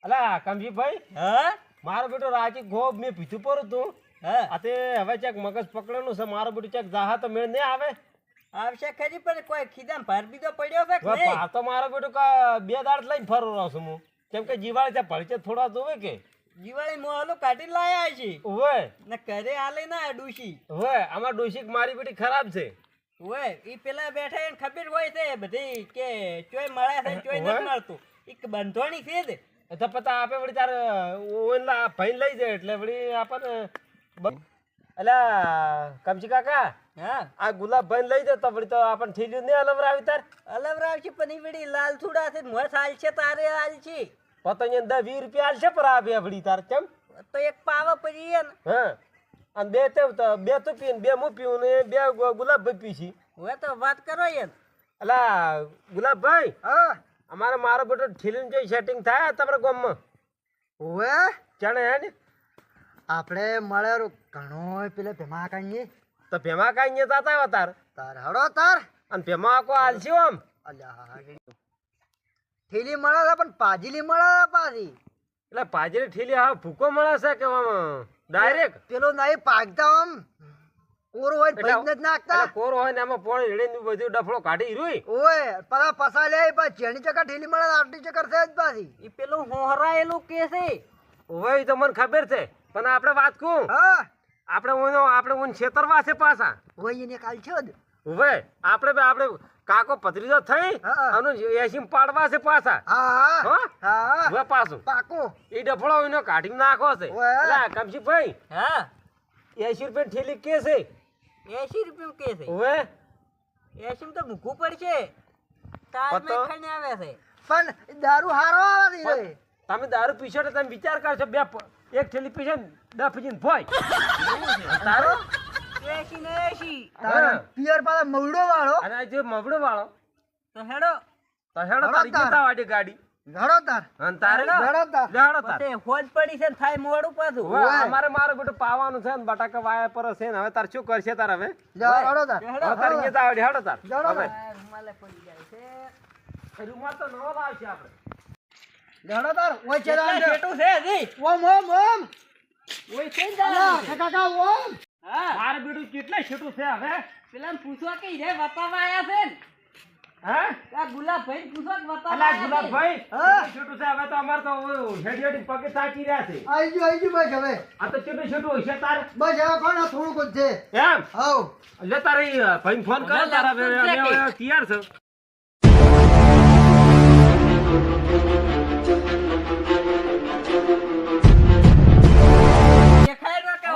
અલા કમજીભાઈ, હા મારો બેટો રાજી ગોબ મેં પીધું પર તું હા આ તે હવે ચેક મગજ પકડેલું છે. મારો બેટો ચેક જાહા તો મેળ નહીં આવે. આવશે ખરી પણ કોઈ ખીદામ ભાર બીજો પડ્યો છે કે હવે નહીં? પા તો મારો બેટો બે દાડ લઈને ફરું રહું છું હું. કેમ કે જીવાળે ત્યાં ભળચે થોડા જોવે કે દિવાળી મોહલું કાઢી લાયા છે ઓવે ને ઘરે આલે ના ડૂસી ઓવે આમાં ડોશીક મારી બેટી ખરાબ છે. ઓય ઈ પેલા બેઠા એને ખબર હોય છે બધી કે ચોય મળે છે ચોય નથી મળતું એક બંધોણી છે જ તો પતા આપે વળી તાર ઓલા ભાઈ લઈ જાય એટલે વળી આપણને અલા કમજી કાકા, હા આ ગુલાબ ભાઈ લઈ જાય તો વળી તો આપણને ઠીલ્યું નહીં અલવરાવી તાર. અલવરાવ છે પણ ઈ વળી લાલ થોડા છે મોય સાલ છે તારે હાલ છે પતંગ 10-20 રૂપિયા આલશે પર આ બે વળી તાર કેમ? તો એક પાવા પડી ને હા અને બે તો પીને બે હું પીવું ને બે ગુલાબ ભાઈ પીશી. હવે તો વાત કરો યાર. અલા ગુલાબભાઈ, હા અમારે મારો બેટો ઠીલીને જઈ સેટિંગ થાય તમારા ગામમાં હવે જાણે હે ને? આપણે મળે ઘણો પેલા ભેમા કાઢીએ તો ભેમા કાંઈ નહીં જાતા હોય તાર તાર હડો તાર અને ભેમા આખો આલશે આમ થેલી મળે છે પણ પાજીલી મળે છે પાછી એટલે પાજરી ઠીલી હા ભૂકો મળે છે કે આમ ડાયરેક્ટ પેલો નહીં પાકતા આમ કોર હોય ભઈ જ નાખતા કોરો હોય ને આમાં પોણી રેડીને બધું ડફળો કાઢી રૂઈ ઓય પલા પસા લે પણ જેની ચકા ઠેલી મળે આટલી ચકર છે જ પાછી ઈ પેલું હોહરાયેલું કે છે ઓય ઈ તો મને ખબર છે પણ આપણે વાત કહું, હા આપણે ઓન છેતરવા છે પાછા. ઓય એને કાલ છે જ ઓય આપણે કાકો ભત્રીજો થઈ હા. અને એસીમ પાડવા છે પાછા. હા હા હા ઓય પાછું પાકો એ ડફળો એનો કાઢી નાખો છે. ઓય. અલા કમશીભાઈ, હા 80 રૂપિયા ઠેલી કે છે? 80 રૂપિયા કે છે ઓય 80 તો મૂકવું પડશે તાર પતો? મે ખાઈને આવે છે પણ દારૂ હારો આવે છે તમે દારૂ પીશો તો તમે વિચાર કરશો એક ઠેલી પીશો ને 10 પીજીને ફોય તારો 80 ને 80 હા. પિયર પાછા મવડો વાળો અને આ જે મબડો વાળો તો હેડો તો હેડો તારી તાર. જતા વાડી ગાડી ઘડો તાર અને તારે હેડો. લે હેડો તાર. પછી હોજ પડી છે ને થાય મોડું પાછું હવે અમારે મારો બેટો પાવાનું છે ને બટાકા વાયા પર છે ને હવે તાર શું કરશે તાર હવે? હેડો તાર હવે તારી જતા વાડી હેડો તાર. હવે રૂમાલે પડી જાય છે રૂમાલ તો નવો લાવશે આપણે. ઘડો તાર ઓય ચેલા છેટું છે જી ઓમ ઓય છે ને કાકા ઓમ હા મારો બેટો કેટલા છેટું છે હવે? પેલા પૂછવા કે રે વતાવા આયા છે ને હા આ ગુલાબ ભાઈ પૂછવા કે વતાવા અલા ગુલાબભાઈ, હા. કેટલું છેટું છે હવે? તો અમારે તો હેડી હેડી પગે તાકી રહ્યા છે. આઈ ગયો બસ હવે આ તો કેટલું છેટું હશે તાર? બસ હવે કોણ થોડુંક જ છે એમ હવ લે તારે ભાઈ ફોન કરો તારા હવે તૈયાર છે. દેખાય કે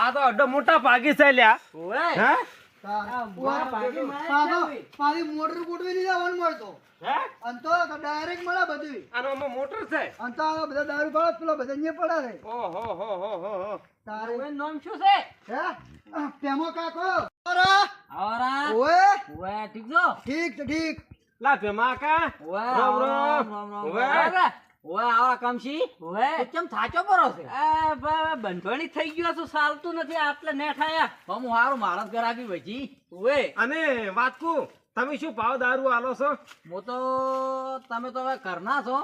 આ તો અડ્ડો મોટા ભાગી છે લ્યા. ઓય હે? પાછી મોટર ગોઠવી દીધા વન મળતો હે? અંતો ડાયરેક્ટ મળે બધું આનો આમાં મોટર છે. અંતો આ બધા દારૂ પાડો પેલો બધા અહીંયા પડે છે ઓહો હો હો હો હો. તારે નામ શું છે હે પેમો કાકો આવરા ઓય ઓય ઠીક છો ઠીક ઠીક લા ભેમા કા. ઓય રામ રામ. ઓય. ઓય આવરા કમશી ઓય કેમ થાચો પરો છે આ બંધોણી થઈ ગયો છું ચાલતું નથી આટલે નેઠ આયા હું હારું મારત કરાવી વજી ઓય અને વાત કહું, તમે શું ભાવ દારૂ આલો છો? હું તો તમે તો હવે ઘરના છો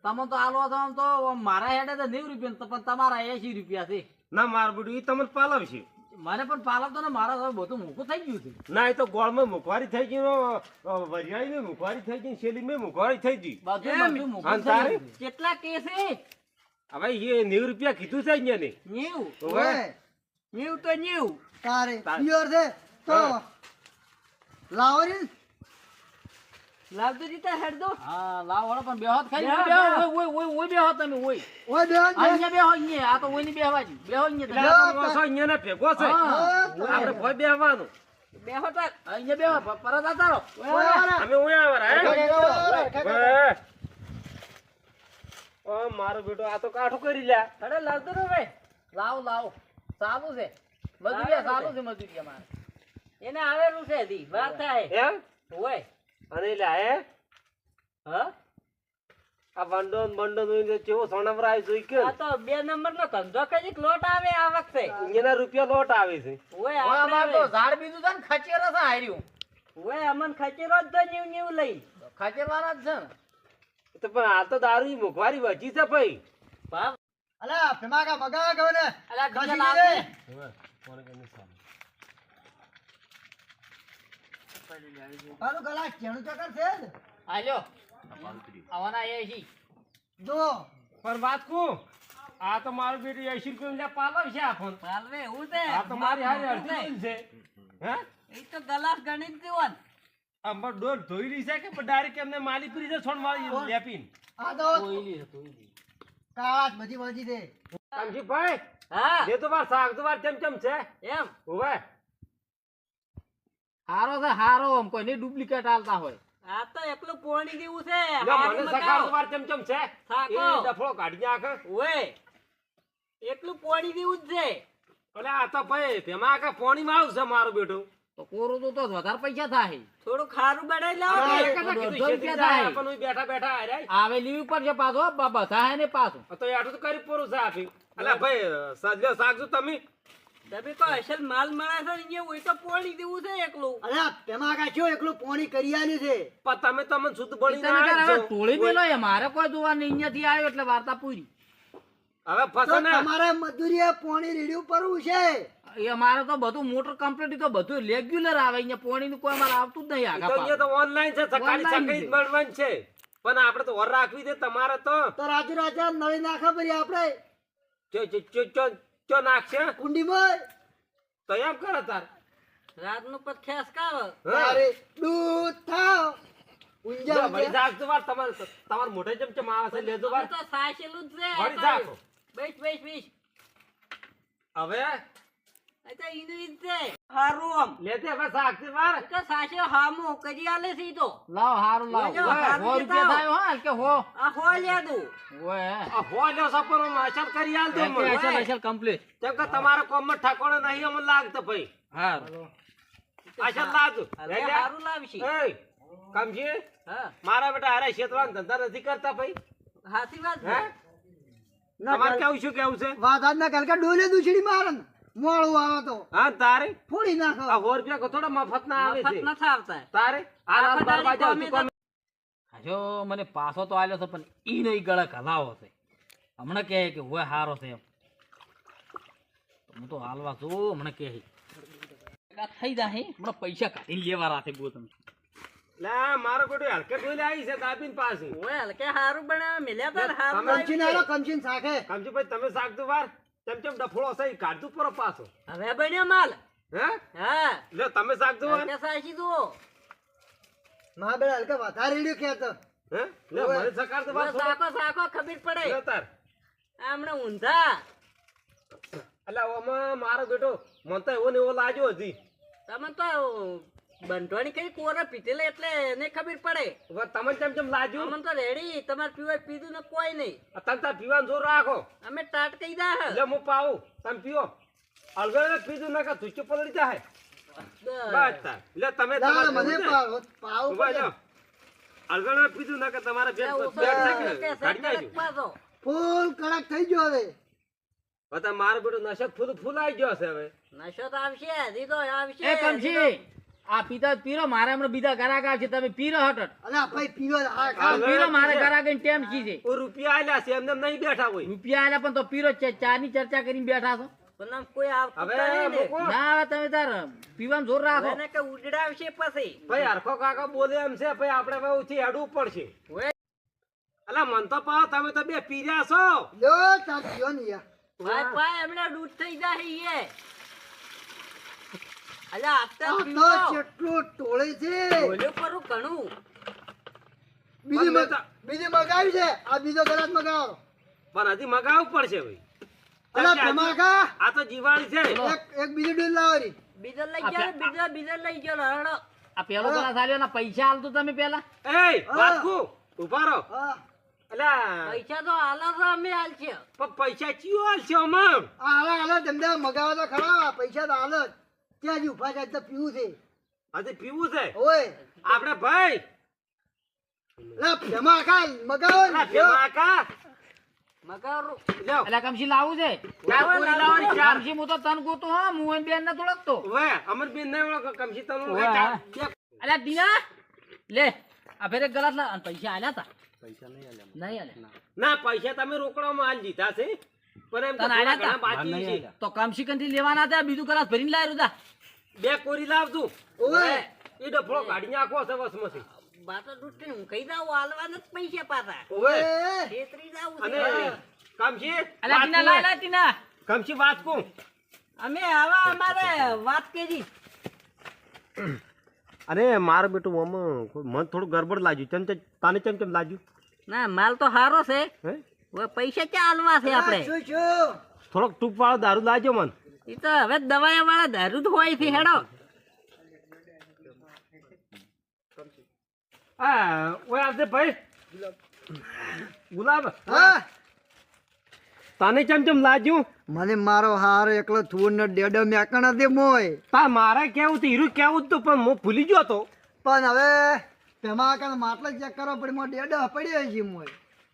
તમે તો આલો છો આમ તો મારા હેડે તો 90 રૂપિયા પણ તમારા 80 રૂપિયા છે ના માર બેટું ઈ તમને પાલવશે. મને પણ પાલવતો ને મારા તો બધું મૂકું થઈ ગયું છે ના એ તો ગોળમાં મુખવારી થઈ ગઈ, વરિયાળી માં મુખવારી થઈ ગઈ, શેલી માં મુખવારી થઈ ગઈ. બધું મૂકું અને તારે? થઈ ગયું. કેટલા કે છે હવે એ 90 રૂપિયા કીધું છે અહીંયા ને. ન્યુ ઓવે. ન્યુ તો ન્યુ તારે તારે. પ્યોર છે તો હા. લાવો ને લાવતો જીતા હેડ દો હા લાવ વાળો પણ બેહો ખાલી બેહો ઓય બેહો તમે ઓય બેહો અહીંયા બેહો અહીંયા આ તો ઓય ની બેહવાજી બેહો એટલે અહીંયા આ તો મોસો અહીંયા ને ભેગો છે. આપણે ભોય બેહવાનું. બેહો તાર અહીંયા બેહો પરત આતા રહો અમે ઓય આવરા હે. ઓય. ઓ મારો બેટો આ તો કાઠું કરી લ્યા. અરે લાવતો રો ભાઈ લાવ ચાલુ છે મજૂરિયા ચાલુ છે મજૂરિયા મારે એને આવેલું છે દી વાત થાય એમ? ઓય અને લ્યા હે હા આ વંડો ને બંડો નો કેવો સોનવરાય જોઈ કે આ તો 2 નંબર નો ધંધો કઈક લોટ આવે આ વખતે અહીંયાના રૂપિયા લોટ આવે છે. ઓય અમાર તો ઝાડ બીજું છે ને ખચેરો છે હાર્યું ઓય અમન ખચેરો જ તો ન્યુ લઈ ખચેરવાના જ છે ને તો પણ હાલ તો દારૂ ની મોંઘવારી વધી છે ભાઈ. બાપ અલા ફેમાકા મગાવા ગયો ને અલા બીજા ખસી લાવ દે. તારું ગલા ચેણું ચકર છે જ. આલ્યો આવવાના એ છી જો પણ વાત કહું, આ તો મારું બેટું 80 રૂપિયા પાલવ છે આ ફોન. પાલવે એવું છે આ તો મારી હારી અડધી ડોલ છે. હે? એ તો ગલાસ ગણિત દેવાન આમાં ડોલ ધોઈ રહી છે કે પણ ડાયરેક્ટ એમને માલી પીરી છે છોડ મારી લેપીન. આ તો કોઈલી કાળા જ બધી વધી દે. કામજીભાઈ, હા દે તો વાર શાક તો વાર ચમચમ છે. એમ હોવે. હારો છે હારો આમ કોઈ નહીં ડુપ્લિકેટ આલતા હોય આ તો એકલું પોણી દેવું છે લે મને સખાર તો વાર ચમચમ છે. શાકો. એ ડફળો કાઢી નાખે. ઓય એકલું પોણી દેવું જ છે અલે આ તો ભાઈ તેમાં આખા પોણી માં આવશે મારું બેટું. તો કોરું તો વધારે પૈસા થાય થોડું ખારું બનાવી લાવો આ ને. એક જ કીધું, દોઢસો શેઠી રૂપિયા જાય, થાય આપણને બેઠા બેઠા હાર્યા. આવે લીવ ઉપર છે પાછો બધા હે ને પાછું આ તો આટલું તો કરી પૂરું છે આપી. અલે ભાઈ સજ્જો શાક જો તમે તમે કો અસલ માલ મળે છે ને હોય તો પોણી દેવું છે એકલું અલા ફેમાકા શું એકલું પોણી કરી આલ્યું છે. પણ તમે તમને શુદ્ધ બની તમે તારે હવે ટોળી મેલો એ મારે કોઈ જોવા નહીં અહીંયાથી આવ્યો એટલે વાર્તા પૂરી હવે તો ફસે ને તમારે મજૂરીએ પોણી રેડ્યું પરવું છે. એ અમારે તો બધું મોટર કમ્પ્લીટ તો બધું રેગ્યુલર આવે અહીંયા પોણીનું કોઈ અમારે આવતું જ નહીં તો આગા અહીંયા તો ઓનલાઈન છે સકાળી Online સકાળી જ છે. મળવાનું છે. પણ આપણે તો વર રાખવી દે તમારે તો તો રાજુ રાજા નળી નાખા પડી આપણે ચો નાખશે કુંડીમાં તો એમ કરે તાર. રાતનું પર ખેસ કાવ હા. તારે દૂધ થાવ ઊંઝા લો, વળી ઊંઝા. જાગજો વાર તમાર મોઢે ચમચમ આવે છે લેજો વાર તો સાચેલું જ છે વળી જાગો. બેસ બેસ બેસ હવે અચ્છા ઈનું ઈ જ છે હારું આમ લેતે હવે સાગતી વાર તો સાચે હામો કરી આલે છે ઈ તો લાવ હારું લાવ લ્યો, હારું 100 રૂપિયા થાય હો કે હો આ હો લ્યા દઉં. ઓય આ હોજો સપરો માશલ કરી આલ દો મને. અસલ કમ્પ્લીટ કેમ કે તમારા કોમમાં ઠાકોણે નહીં અમને લાગતો ભાઈ. હારું આશલ લાગજો લે લે. હારું લાવશી એ કામજી હા મારા બેટા હારે ક્ષેત્રનો ધંધા નથી કરતા ભાઈ. હાથી વાત હે ના તમારે કર- કેવું શું કેવું છે? વાધાર ના કલકા ડોલે દૂછડી મારે ને. મોળું આવે તો હા તારે ફોડી નાખો. આ 100 રૂપિયા કો થોડા મફત ના આવે છે. મફત નથી આવતા તારે આ આખા બાર દાડી બાજુ કોમે કોમે જો મને પાછો તો આલ્યો છે પણ ઈ નહીં ગળક હલાવો છે હમણાં કહે કે હોય હારો છે એમ હું તો હાલવા છું હમણાં કહે થઈ જાય હમણાં પૈસા કાઢીને લેવા રાખે બહુ તમે લે મારો બેટો હલકે ડોલે આવી છે દાબીન પાસે. ઓય હલકે હારું બનાવે મિલ્યા પર તમે કમચીને આલો, કમચીને શાખે. કામજીભાઈ તમે સાગતું વાર ચમચમ ડફળો છે ઈ કાઢતું પરો પાછો. હવે બન્યો માલ હે હા લે તમે સાગતું વાર હલકે સાચી જુઓ મારા બેટા હલકા વધારે રેડ્યું ખેતો. હે લે ઓવે. મને સકાળતો વાર થોડો. સાકો સાકો ખબર પડે લે તાર આમણે ઊંધા અલા ઓમાં મારો બેટો મને તો એવો ને એવો લાગ્યો હજી. તમે તો બંધોણી કઈ કોરા પીધેલે એટલે એને ખબર પડે હવે તમને ચમચમ લાગ્યું અમને તો રેડી તમારે પીવાય પીધું ને કોઈ નહીં તમે તાર પીવાનું જોર રાખો. અમે ટાટ કહી દા લે હું પાવું તમે પીઓ. અલગડ પીધું ના કા તુચ્ચો પલળી જાય. બસ તાર લે તમે ના, તમારે મને પીવું છે? પાવો, પાવો ઉભા પડે. જાઓ. અલગડ પીધું ના કે તમારે પેટ છે કે કાઢી નાખ્યું. ફૂલ કડક થઈ ગયો હવે. હવે તાર મારો બેટો નશો ફૂલ ફૂલ આવી ગયો છે હવે. નશો તો આવશે દીધો આવશે એ કમજી આ પીતા પીરો મારે હમણાં બીજા ગરાક આવશે તમે પીરો હટટ અલા ભાઈ પીવો આ હા, ખા. પીરો મારે ગરાક ટેમ છી છે ઓ રૂપિયા આલ્યા છે એમને એમ નહીં બેઠા હોય. રૂપિયા આલ્યા પણ તો પીરો ચા ની ચર્ચા કરીને બેઠા છો પણ કોઈ હવે મૂકો. ના હવે તમે તાર પીવાનું જોર રાખો કે ઉડડાવશે પછી ભાઈ હરખો કાકા બોલે એમ છે ભાઈ આપણે હવે ઉથી હેડવું પડશે. અલા મન તો પાવ તમે તો બે પીર્યા છો. લ્યો તાર પીવો ને યાર. ભાઈ ભાઈ હમણાં દૂધ થઈ જાય એ અલા આપતા આ પીવો તો કેટલું ટોળે છે. બોલ્યો કરું ઘણું બીજી પણ મેં બીજી મગાવી છે. આ બીજો ગલાસ મગાવો. પણ હજી મગાવવું પડશે ભાઈ. અલા ભમાકા, આ તો દિવાળી છે. એક બીજી ડોલ લાવો રી. બીજો લઈ જાઓ બીજો લઈ જાઓ હરડો આ પેલો ગ્લાસ આલ્યો ને પૈસા આલતો તમે પેલા એ વાતકુ ઉભા રહો. હા, અલા પૈસા તો આલો તો અમે આલ છે પણ પૈસા ચિયો આલશે અમાર? આ હાલો હાલો ધંધા મગાવો તો ખરા. પૈસા તો હાલો જ. ત્યાં જ ઉભા થાય તો પીવું છે. હજી પીવું છે ઓય આપણે ભાઈ. લા ભમાકા મગાવો ને. અલા ભેમાકા મગારો લ્યો. અલા કમસી લાવું છે ચાર પૂરી લાવવાની, ચાર. કમસી હું તો તન ગોતો હા મું બેન ને થોડક તો ઓવે અમરબેન ને ઓળખો કમસી તનું ઓવે. ચાર. અલા દીના લે આ ફેરે ગલાસ લા અને પૈસા આલ્યા તા નહીં આલે ના પૈસા તમે રોકડામાં હાલ દીધા છે પણ એમ કે તને આલ્યા થોડા તા? ઘણા બાકી છે તો કમશીકનથી લેવાના હતા બીજું કલાસ ભરીને લાવ્યો તા બે કોરી લાવતું ઓવે. એ ડફળો કાઢી નાખો છે વસમાંથી બાતો દુષ્ટી હું કહી દઉં હાલવાના જ પૈસા પાછા ઓવે છેતરી જાવું અને છે. કામશી અલા ટીના લાય લાય ટીના કામશી વાત કહું અમે આવા અમારે વાત કરી અરે મારું બેટું મન થોડું ગડબડ લાગ્યું તને ચમ લાગ્યું ના માલ તો સારો છે હે હવે પૈસા ક્યાં હાલવા છે આપણે શું શું થોડોક ટૂંક વાળો દારૂ લાવજો મન એ તો હવે દવાઈ વાળા દારૂ જ હોય છે હેડો હા ઓય આવજે ભાઈ ગુલાબ હા તને ચમ લાગ્યું મને મારો હાર એકલો થૂર ને ડેડો મેકણા દે મોય તા મારે કેવું હતું હીરું કેવું હતું પણ હું ભૂલી ગયો હતો પણ હવે તેમાં કાન માટલા ચેક કરો પડી મો ડેડો પડ્યો છે મોય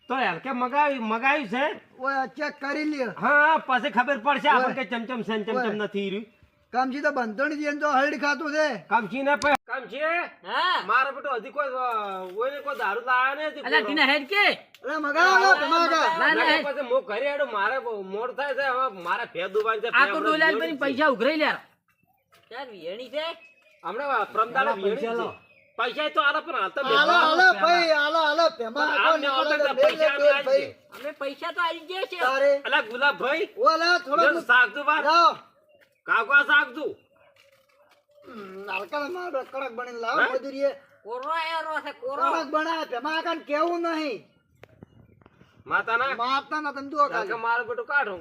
તો યાર કે મગાવ્યું છે ઓય ચેક કરી લ્યો હા પછી ખબર પડશે આપણે કે ચમચમ છે ને ચમચમ નથી હીરું કામજી તો બંધણ જીન તો હરડ ખાતું છે કામચી ને કામચી હા મારો બેટો હજી કોઈ દારૂ લાયા ને અલા ટીના હેડ કે અરે મગાવો તેમાં કા ના, ના. પછી હું ઘરે હેડું મારે મોડ થાય છે હવે મારે ફેર દુબાન છે આ તો ડોલાલ કરીને પૈસા ઉઘરાઈ લે ચાલ વેણી છે હમણાં પ્રમદાડે પૈસા તો આલા પણ હાલ તો હાલો હાલો ભાઈ હાલો તેમાં આમ નીકળો તો પૈસા અમે આલી દે. અમે પૈસા તો આવી ગયા છે તારે અલા ગુલાબ ભાઈ ઓલા થોડો શાકદુ બાર લાવ કાકા શાકદુ નાલકા મારો કડક બની લાવ હે? મજૂરીએ કોરો એરો છે કોરો કડક બના તેમાં કાન કેવું નહીં માતાના મારતા ના તમ દુઓ કાકા મારો બેટો કાઢો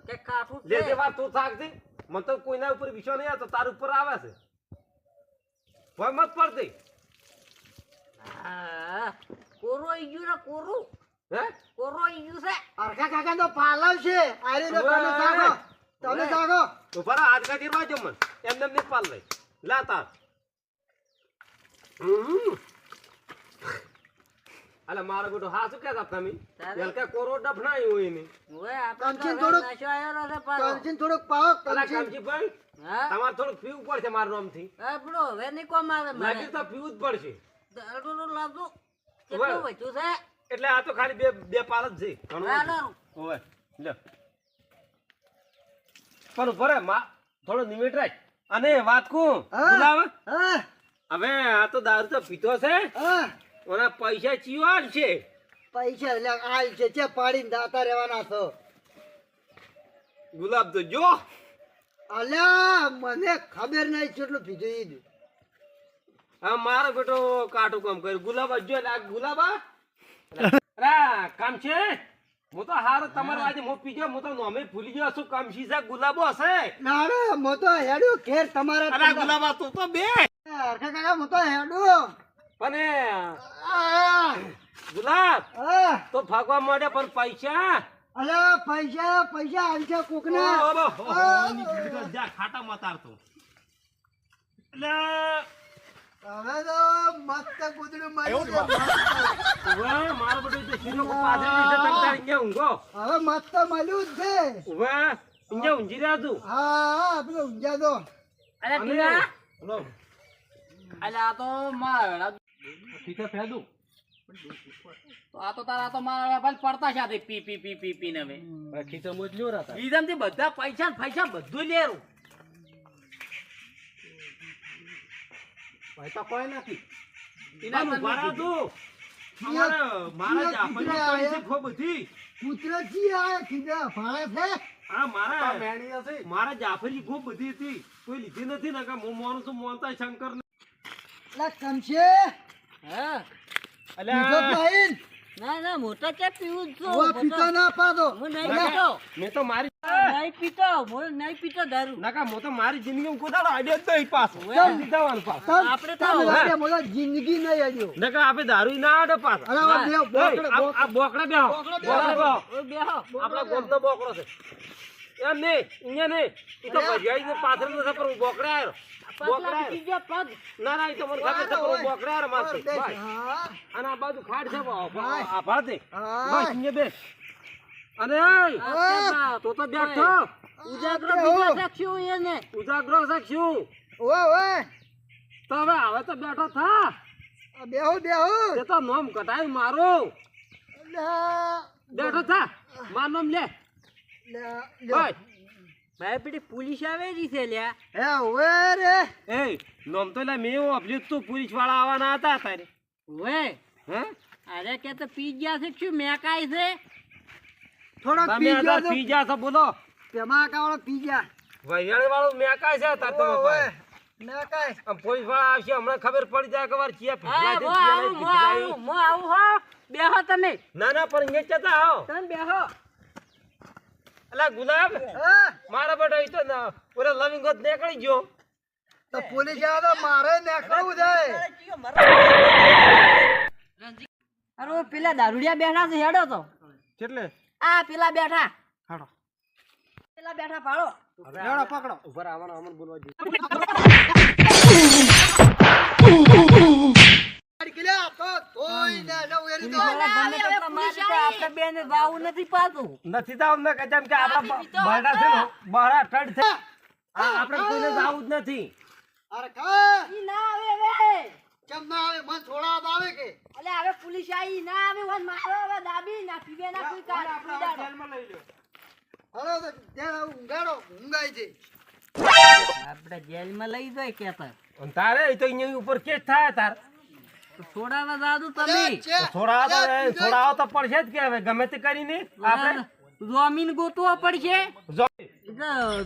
કે કાઠું લે છે દે વાત તું શાકદી મને તો કોઈના ઉપર વિશ્વાસ નહીં આવતો તાર ઉપર આવે છે ભય મત પડતી હા કોરો ઈ ગયું ને કોરું હે કોરો ઈ ગયું છે અરખા કાકા તો પાલવ છે આરી નો તમે સાગો તમે સાગો તો ફરા હાથ કાઢી વાજો મન એમને એમ નહીં પાલ લઈ લા તાર અલે મારો બેટો હા શું કહેતા તમે તારે? એલ કે કોરો ડફનાયું હોય નહીં હવે આપણે કામચીન તો હવે થોડુંક- નશો આયેલો છે પાછો. કામચીન થોડુંક પાવ અલા કામચીન કામજી ભાઈ હા તમારે થોડુંક પીવું પડશે મારા નામથી આપણો હવે નહીં કોમ આવે મારે લાગી તો પીવું જ પડશે દારૂનું લાવજો કેટલું હવે. વધ્યું છે એટલે આ તો ખાલી બે પાલ જ છે ઘણું હા, નથી. લારું. ઓવે લે પણ ભરે માં થોડો નિમિટ રાખ અને વાત કું હા. ગુલાબ હા હવે આ તો દારૂ તો પીતો છે હા ઓના પૈસા ચીવા છે પૈસા એટલે આલ છે ચે પાડીને દાતા રહેવાના છો ગુલાબ તો જો અલ્યા મને ખબર નહીં કેટલું પીધું ઈ જ. આ મારો બેટો કાટું કામ કર્યું ગુલાબ જ જો આ ગુલાબા અરે કામ છે હું તો હારો તમારા આજે હું પીજો હું તો નોમે ભૂલી ગયો છું કામ છે ગુલાબો હશે ના રે મો તો હેડું ઘેર તમારા અરે ગુલાબા તું તો બે અરખા કાકા મો તો હેડું પણ આ, ગુલાબ આ, તો ભાગવા માંડે પણ પૈસા અલ્યા પૈસા પૈસા આવશે કોકના જા ખાટા મતારતો એટલે હવે તો મસ્ત કૂતરું મળ્યું છે, મસ્ત. ઉભા મારો બધું જે સીધો પાછળ છે તમ તાર અહીંયા ઊંઘો હવે મસ્ત મળ્યું જ છે ઉભા અહીંયા ઊંઘી રહ્યા તું હા પેલો ઊંઝા તો અરે અને ટીના હલો અલે આ તો મારા ઠીક છે ફેદું તો આ તો તારા તો મારા ભાઈ પડતા છે આ તે પી પી પી પી પી ને હવે ખીચો મોજલ્યો રહતા બીજામાંથી બધા પૈસા ને પૈસા બધું લેરું ભાઈ તો કોઈ નથી ટીના પણ ઉભા રહો તું મારા જાફરની પડી છે ખૂબ બધી કૂતરો જી આ ખીજા ફાળે છે આ મારા જાફરી ખૂબ બધી હતી કોઈ લીધી નથી ને કે હું મોનું છું મોનતા શંકર ને લા કમશે હા પીધો જ નહીં ના ના મોટા કે પીવું જ છું ઓ પીતો ના પાડો હું નહીં પીતો મેં તો મારી નહીં પીતો હું નહીં પીતો દારૂ નાકા હું તો મારી જિંદગીમાં કોઈ દાડો આડ્યો જ નહીં પાછો જવાનું પાછો આપણે તો તમે હવે- લાગે મોલા જિંદગી નહીં આડ્યો નકા આપણે દારૂ ના આડે પાછો અરે આ બે બોકડે આ બોકડા બેહો બોકડા બેહો ઓય બેહો આપણા ગોમનો બોકડો છે એમ નહીં અહીંયા નહીં ઈ તો ભજાઈ પાછળ નથી પણ હું બોકડા આવ્યો બોકડા આવ્યો. બીજા પગ ના ના ઈ તો મને ખબર છે પણ હું બોકડા આવ્યો મારથી. બસ. હા અને આ બાજુ ખાડ છે ભાઈ. આભાર દે હા. બસ અહીંયા બે અને હા. તો બેઠો ઉજાગરો બીજા સાક્ષીઓ એને ઉજાગરો છે શું ઓય ઓય તો હવે તો બેઠો થા બેહો બેહો તે તો નોમ કટાય મારું લ્યા, બેઠો થા માર નોમ લે લ્યા, લ્યો. ભાઈ ભાઈ પેલી પોલીસ આવેલી છે લ્યા. હે ઓવે રે એ નોમ તો લે મેં એવું અભલ્યું તું પોલીસ વાળા આવવાના હતા તારે ઓએ હે અરે કે તો પી ગયા છે શું મેકાય છે. થોડોક તમે પી અંદર ગયો પી જા છો બોલો તેમાં કાવડો પી ગયા વરિયાળી વાળું મેકાય છે તાર તમે ઓવે પાસે. મેં કાંઈ આમ પોલીસ વાળા આવશે હમણાં ખબર પડી જાય કે વાર ચિયા હા પીધલા છે, મો ચિયા આવું નહીં મો આવું મો આવું હો બેહો તમે ના ના પણ અહીંયા જતા આવો તમે બેહો. અલા ગુલાબ હા મારા બેટો ઈ તો ના ઓરે લવિંગ ગોત નીકળી ગયો તો પોલીસ આવે તો મારે નીકળવું છે અરે પેલા દારૂડિયા બેઠા છે હેડો તો કેટલે આ પેલા બેઠા હાડો પેલા બેઠા પાડો. લેવડો પકડો ઉપર આવવાનો અમન બોલવા દે કિલ્લા તો કોઈ ના જવું એની તો આપણે બેને વાવું નથી પાતું. નથી તો અમને કે જેમ કે આપડા બરડા છે ને બરડા ટડ છે આપણે કોઈને જાવું જ નથી અરે કા ઈ ના આવે હવે કેમ ના આવે મન છોડાવવા તો આવે કે અલે હવે પોલીસ આવી ના આવે વન મારો હવે દાબી ના પીવે ના કોઈ કાર પીડાડો. હવે તો ત્યાં ઊંઘાડો ઊંઘાય છે આપણે જેલમાં લઈ જાય કેતા અને તારે ઈ તો અહીંયા ઉપર કેસ થાય તાર છોડાવા દાદુ અરે તમે છે. છોડાવો તો પડશે જ કે હવે ગમે તે કરીને આપણે જમીન ગોતવો પડશે. જો-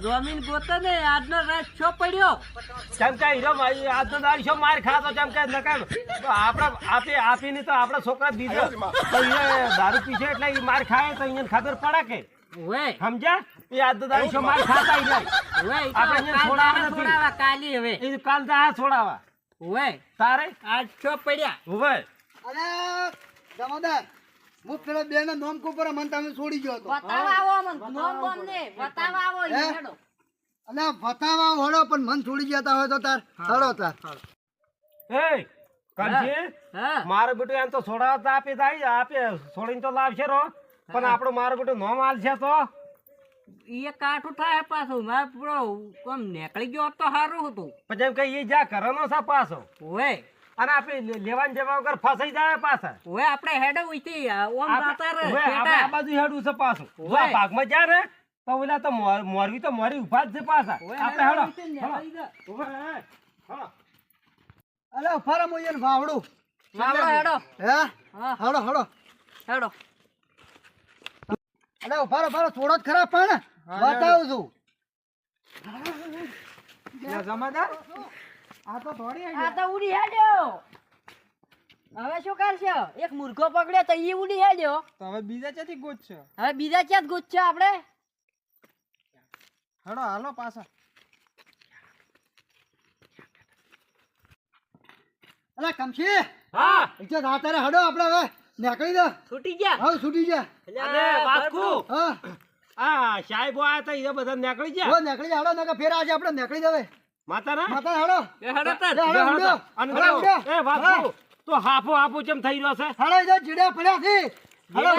જમીન ગોતો ને આજનો રાત છો પડ્યો. જેમ કે હીરો મારી આજનો દાડી છો માર ખાતો જેમ કે નકામ તો આપણે આપીને તો આપણા છોકરા દીધો તો ઈ દારૂ પીશે એટલે ઈ માર ખાય તો અહીંયા ખબર પડે કે વે સમજ્યા એ આજનો દાડી છો માર ખાતા ઈ જાય વે આપણે અહીંયા છોડાવવા નથી. છોડાવા કાલી હવે એ કાલ જા છોડાવા વે તારે આજ છો પડ્યા. ઉભે અરે જમાદાર હું પેલા બે ના નોમ કુપર મને તમે છોડી ગયો હતો બતાવા આવો મન નોમ બોમ ને બતાવા આવો હે? હેડો. અને ભતાવા હોડો પણ મન છોડી જતા હોય તો તાર હળો તાર એ કાંજી હા મારો બેટો એમ તો છોડાવવા તો આપી જાય આપે છોડીને તો લાવશે રો પણ આપણો મારો બેટો નો માલ છે તો એ કાઠું થાય પાછું મારે પૂરો કોમ નીકળી ગયો હોત તો સારું હતું. પછી એમ કે એ જા કરવાનો છે પાછો વે અને આપણે લેવાન જવા વગર ફસાઈ જાય પાછા વે આપણે હેડો ઉઈથી ઓમ જાતા રહે હવે આપણે આ બાજુ હેડું છે પાછું જો આ ઓય. ભાગમાં જા ને તો ઓલા તો મોરવી તો મોરી ઉભા જ છે પાછા આપણે હેડો અરે ફરમ હોય ભાવડું હેડો હેડો હે હા હળો હળો હેડો. અરે ફરો ફરો થોડો જ ખરાબ પણ બતાવું છું જમાદાર આ તો થોડી આ તો ઉડી હેડ્યો. હવે શું કરશો? એક મૂર્ખો પકડ્યો તો ઈ ઉડી હેડ્યો. તો હવે બીજા ક્યાંથી ગોતશે હવે બીજા ક્યાં ગુચ્છો આપણે? હળો હાલો પાછા અરે કમશી હા એટલે રાતારે હડો આપણે હવે નીકળી દો છૂટી ગયા. હવે છૂટી જા અને વાસ્કુ હા આ સાહેબ આયા તા એ બધા નીકળી ગયા હો નીકળી જા હડો નકર ફેર આજે આપણે નીકળી જવે માતાના માતા હડો એ હેડો તાર. હડો ઉડો અને હડો ઉડો એ વાસ્કુ તો હાફો હાફો ચમ થઈ રહ્યો છે હડો જો જીડા પડ્યા છે હડો